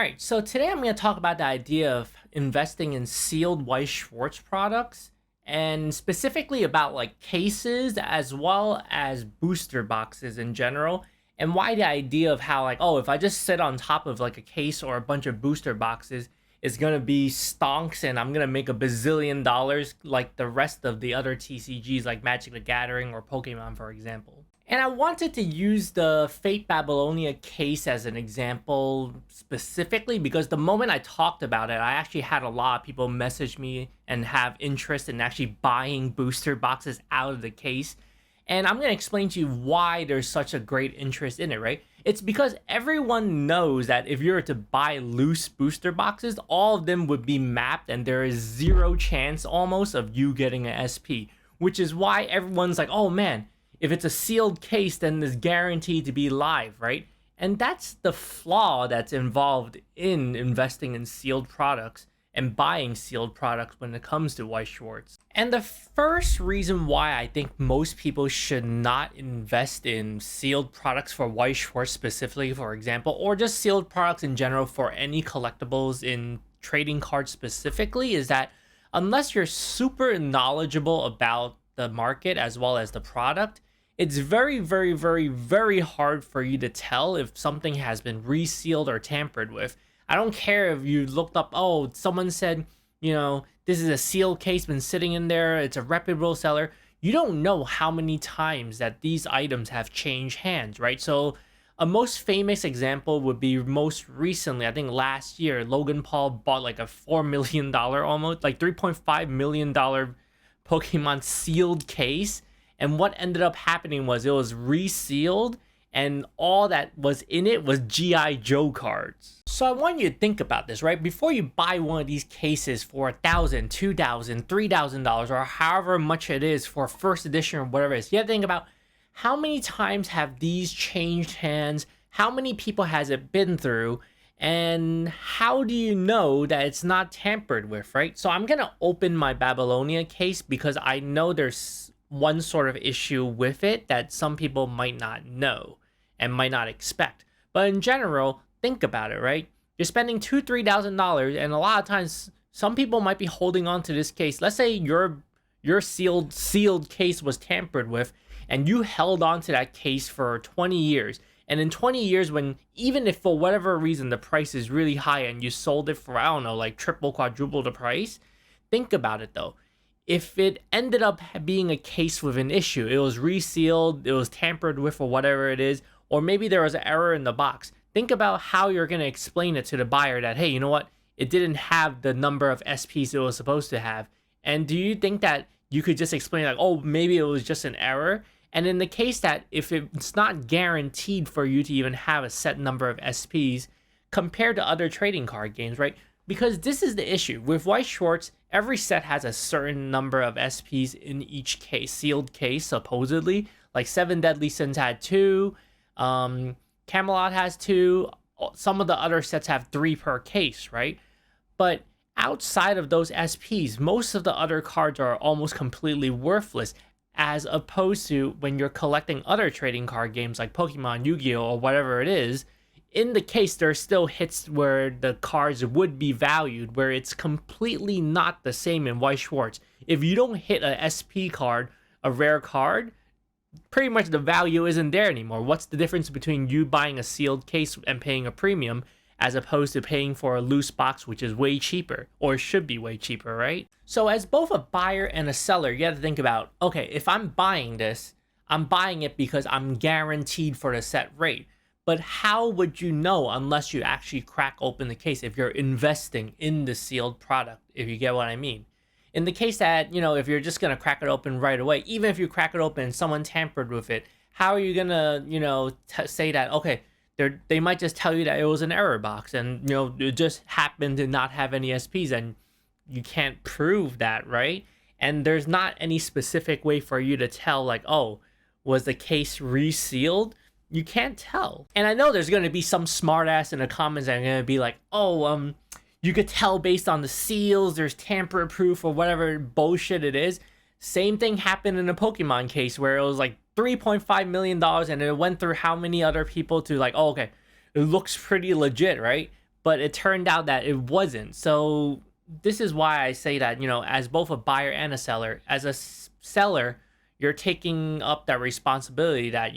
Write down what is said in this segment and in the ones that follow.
All right, so today I'm going to talk about the idea of investing in sealed Weiss Schwarz products and specifically about like cases as well as booster boxes in general, and why the idea of how like, oh, if I just sit on top of like a case or a bunch of booster boxes, it's going to be stonks and I'm going to make a bazillion dollars like the rest of the other TCGs like Magic the Gathering or Pokemon, for example. And I wanted to use the Fate Babylonia case as an example specifically because the moment I talked about it, I actually had a lot of people message me and have interest in actually buying booster boxes out of the case. And I'm going to explain to you why there's such a great interest in it, right? It's because everyone knows that if you were to buy loose booster boxes, all of them would be mapped and there is zero chance almost of you getting an SP, which is why everyone's like, oh man, if it's a sealed case, then it's guaranteed to be live, right? And that's the flaw that's involved in investing in sealed products and buying sealed products when it comes to Weiss Schwarz. And the first reason why I think most people should not invest in sealed products for Weiss Schwarz specifically, for example, or just sealed products in general for any collectibles in trading cards specifically, is that unless you're super knowledgeable about the market as well as the product, it's very, very, very, very hard for you to tell if something has been resealed or tampered with. I don't care if you looked up, oh, someone said, this is a sealed case, been sitting in there, it's a reputable seller. You don't know how many times that these items have changed hands, right? So a most famous example would be most recently, I think last year, Logan Paul bought like a $4 million almost, like $3.5 million Pokemon sealed case. And what ended up happening was it was resealed and all that was in it was G.I. Joe cards. So I want you to think about this, right? Before you buy one of these cases for $1,000, $2,000, $3,000, or however much it is for first edition or whatever it is, you have to think about how many times have these changed hands? How many people has it been through? And how do you know that it's not tampered with, right? So I'm going to open my Babylonia case because I know there's one sort of issue with it that some people might not know and might not expect. But in general, think about it, right? You're spending $2,000, $3,000, and a lot of times some people might be holding on to this case. Let's say your sealed case was tampered with and you held on to that case for 20 years. And in 20 years, when even if for whatever reason the price is really high and you sold it for, I don't know, like triple, quadruple the price, think about it though. If it ended up being a case with an issue, it was resealed, it was tampered with or whatever it is, or maybe there was an error in the box, think about how you're going to explain it to the buyer that, hey, you know what? It didn't have the number of SPs it was supposed to have. And do you think that you could just explain like, oh, maybe it was just an error? And in the case that if it's not guaranteed for you to even have a set number of SPs compared to other trading card games, right? Because this is the issue. With Weiss Schwarz, every set has a certain number of SPs in each case, sealed case, supposedly. Like 7 Deadly Sins had 2, Camelot has 2, some of the other sets have 3 per case, right? But outside of those SPs, most of the other cards are almost completely worthless, as opposed to when you're collecting other trading card games like Pokemon, Yu-Gi-Oh, or whatever it is. In the case, there's still hits where the cards would be valued, where it's completely not the same in Weiss Schwarz. If you don't hit a SP card, a rare card, pretty much the value isn't there anymore. What's the difference between you buying a sealed case and paying a premium as opposed to paying for a loose box, which is way cheaper, or should be way cheaper, right? So as both a buyer and a seller, you have to think about, okay, if I'm buying this, I'm buying it because I'm guaranteed for the set rate. But how would you know unless you actually crack open the case if you're investing in the sealed product, if you get what I mean? In the case that, if you're just going to crack it open right away, even if you crack it open and someone tampered with it, how are you going to, say that, okay, they might just tell you that it was an error box and, it just happened to not have any SPs and you can't prove that, right? And there's not any specific way for you to tell like, oh, was the case resealed? You can't tell. And I know there's going to be some smartass in the comments that are going to be like, oh, you could tell based on the seals, there's tamper proof or whatever bullshit it is. Same thing happened in a Pokemon case where it was like $3.5 million and it went through how many other people to like, oh, okay, it looks pretty legit, right? but it turned out that it wasn't. So this is why I say that, as both a buyer and a seller, as a seller, you're taking up that responsibility that,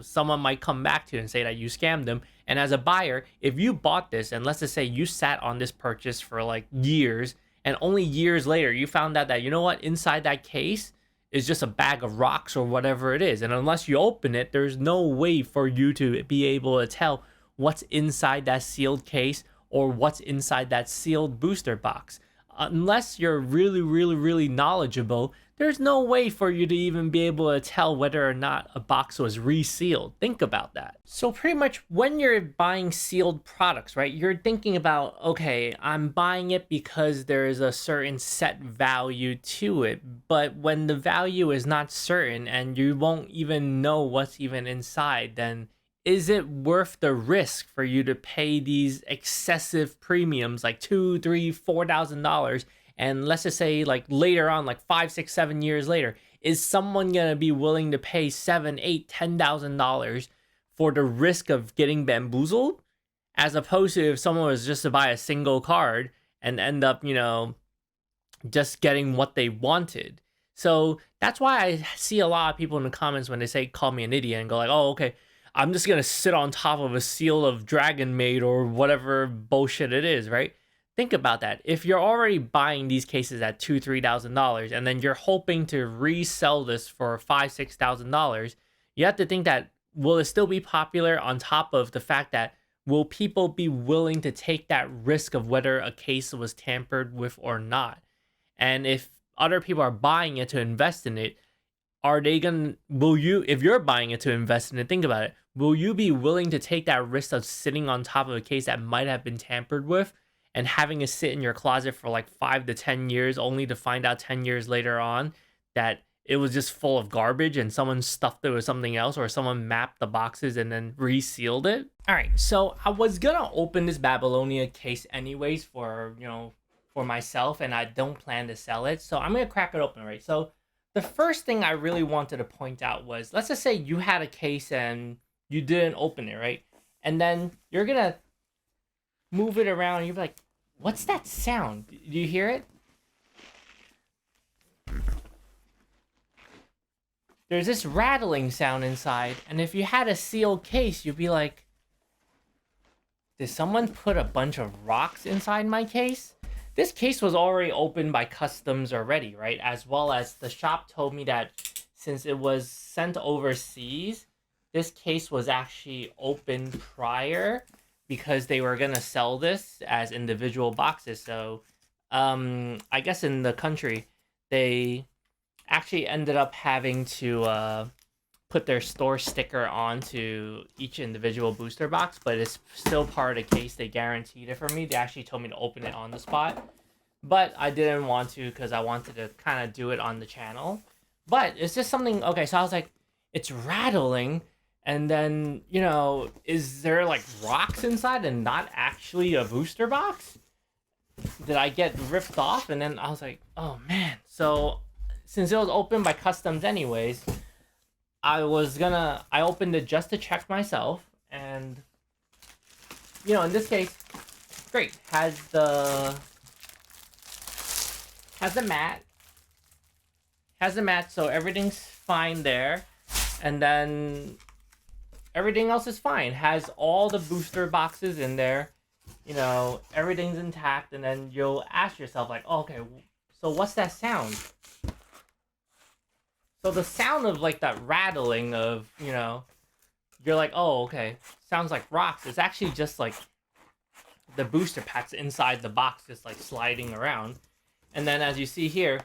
someone might come back to you and say that you scammed them. And as a buyer, if you bought this, and let's just say you sat on this purchase for like years, and only years later you found out that, inside that case is just a bag of rocks or whatever it is. And unless you open it, there's no way for you to be able to tell what's inside that sealed case or what's inside that sealed booster box. Unless you're really, really, really knowledgeable, there's no way for you to even be able to tell whether or not a box was resealed. Think about that. So pretty much when you're buying sealed products, right, you're thinking about, okay, I'm buying it because there is a certain set value to it. But when the value is not certain and you won't even know what's even inside, then is it worth the risk for you to pay these excessive premiums, like $2,000, $3,000, $4,000? And let's just say, like later on, like 5, 6, 7 years later, is someone gonna be willing to pay $7,000, $8,000, $10,000 for the risk of getting bamboozled, as opposed to if someone was just to buy a single card and end up, just getting what they wanted? So that's why I see a lot of people in the comments when they say call me an idiot and go like, oh, okay, I'm just gonna sit on top of a seal of Dragon Maid or whatever bullshit it is, right? Think about that. If you're already buying these cases at $2,000, $3,000, and then you're hoping to resell this for $5,000, $6,000, you have to think that, will it still be popular, on top of the fact that will people be willing to take that risk of whether a case was tampered with or not? And if other people are buying it to invest in it, if you're buying it to invest in it, think about it. Will you be willing to take that risk of sitting on top of a case that might have been tampered with and having it sit in your closet for like 5 to 10 years, only to find out 10 years later on that it was just full of garbage and someone stuffed it with something else, or someone mapped the boxes and then resealed it? All right, so I was gonna open this Babylonia case anyways for myself, and I don't plan to sell it, so I'm gonna crack it open, right? So the first thing I really wanted to point out was, let's just say you had a case and you didn't open it, right? And then you're gonna move it around and you're like, what's that sound? Do you hear it? There's this rattling sound inside, and if you had a sealed case, you'd be like, did someone put a bunch of rocks inside my case? This case was already opened by customs already, right? As well as the shop told me that since it was sent overseas, this case was actually opened prior because they were going to sell this as individual boxes. So I guess in the country, they actually ended up having to put their store sticker onto each individual booster box, but it's still part of the case. They guaranteed it for me. They actually told me to open it on the spot, but I didn't want to because I wanted to kind of do it on the channel. But it's just something, okay, so I was like, it's rattling, and then, is there like rocks inside and not actually a booster box? Did I get ripped off? And then I was like, oh man. So since it was opened by customs anyways, I opened it just to check myself, and in this case, great, has the mat, so everything's fine there, and then everything else is fine. Has all the booster boxes in there, everything's intact, and then you'll ask yourself like, oh, okay, so what's that sound? So the sound of like that rattling of, you're like, oh, okay, sounds like rocks. It's actually just like the booster packs inside the box just like sliding around. And then as you see here,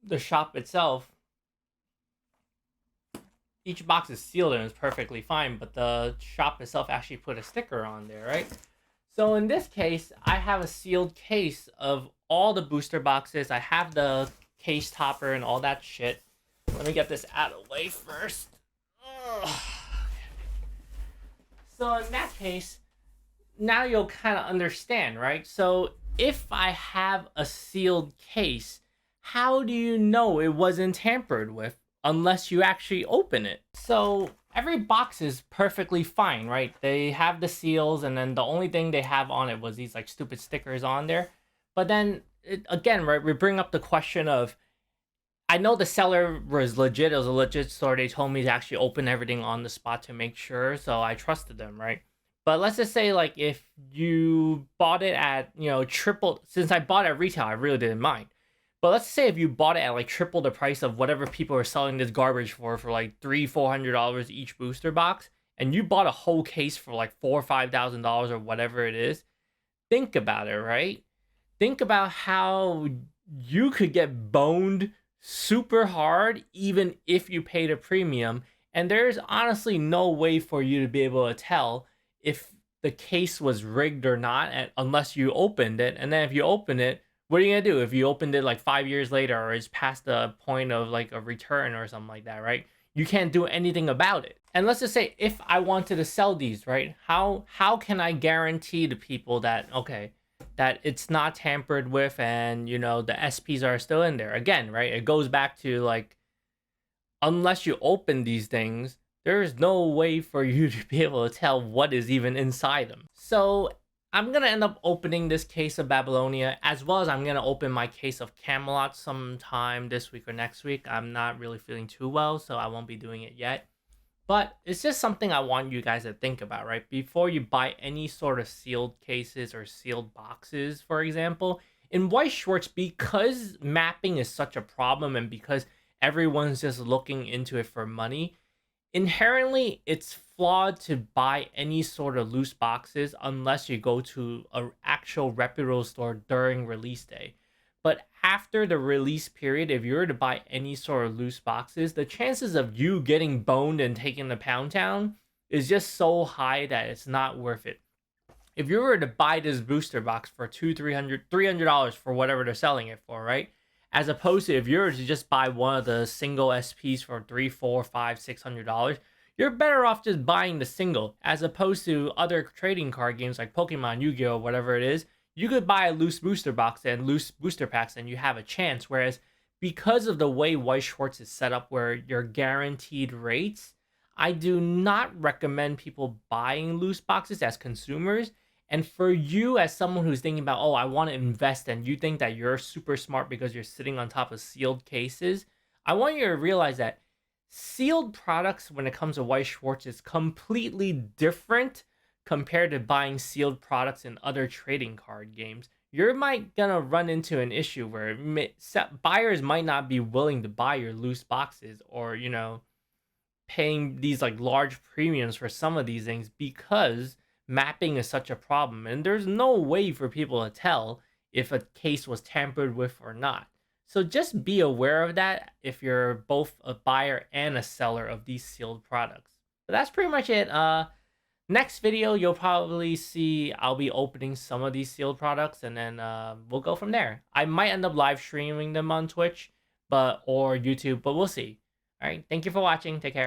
the shop itself, each box is sealed and it's perfectly fine, but the shop itself actually put a sticker on there, right? So in this case, I have a sealed case of all the booster boxes. I have the case topper and all that shit. Let me get this out of the way first. Ugh. So in that case, now you'll kind of understand, right? So if I have a sealed case, how do you know it wasn't tampered with unless you actually open it? So every box is perfectly fine, right? They have the seals, and then the only thing they have on it was these like stupid stickers on there. But then again, right, we bring up the question of, I know the seller was legit. It was a legit store. They told me to actually open everything on the spot to make sure, so I trusted them, right? But let's just say, like, if you bought it at, triple, since I bought it at retail, I really didn't mind. But let's say if you bought it at like triple the price of whatever people are selling this garbage for like $300-$400 each booster box, and you bought a whole case for like $4,000-$5,000 or whatever it is, think about it, right? Think about how you could get boned super hard even if you paid a premium, and there's honestly no way for you to be able to tell if the case was rigged or not unless you opened it. And then if you open it, what are you gonna do if you opened it like 5 years later, or it's past the point of like a return or something like that, right? You can't do anything about it. And let's just say if I wanted to sell these, right? How can I guarantee to people that, okay, that it's not tampered with, and the SPs are still in there? Again, right? It goes back to like, unless you open these things, there's no way for you to be able to tell what is even inside them. So I'm gonna end up opening this case of Babylonia, as well as I'm gonna open my case of Camelot sometime this week or next week. I'm not really feeling too well, so I won't be doing it yet. But it's just something I want you guys to think about, right? Before you buy any sort of sealed cases or sealed boxes, for example. In Weiss Schwarz, because mapping is such a problem and because everyone's just looking into it for money, inherently it's flawed to buy any sort of loose boxes unless you go to an actual reputable store during release day. But after the release period, if you were to buy any sort of loose boxes, the chances of you getting boned and taken to Pound Town is just so high that it's not worth it. If you were to buy this booster box for $300 for whatever they're selling it for, right? As opposed to if you were to just buy one of the single SPs for $300, $400, $500, $600, you're better off just buying the single, as opposed to other trading card games like Pokemon, Yu-Gi-Oh, whatever it is. You could buy a loose booster box and loose booster packs and you have a chance. Whereas because of the way Weiss Schwarz is set up, where you're guaranteed rates, I do not recommend people buying loose boxes as consumers. And for you as someone who's thinking about, oh, I want to invest, and you think that you're super smart because you're sitting on top of sealed cases, I want you to realize that sealed products, when it comes to Weiss Schwarz, is completely different compared to buying sealed products in other trading card games. You're gonna run into an issue where buyers might not be willing to buy your loose boxes, or paying these like large premiums for some of these things, because mapping is such a problem, and there's no way for people to tell if a case was tampered with or not. So just be aware of that if you're both a buyer and a seller of these sealed products. But that's pretty much it. Next video, you'll probably see I'll be opening some of these sealed products, and then we'll go from there. I might end up live streaming them on Twitch or YouTube, but we'll see. All right, thank you for watching. Take care.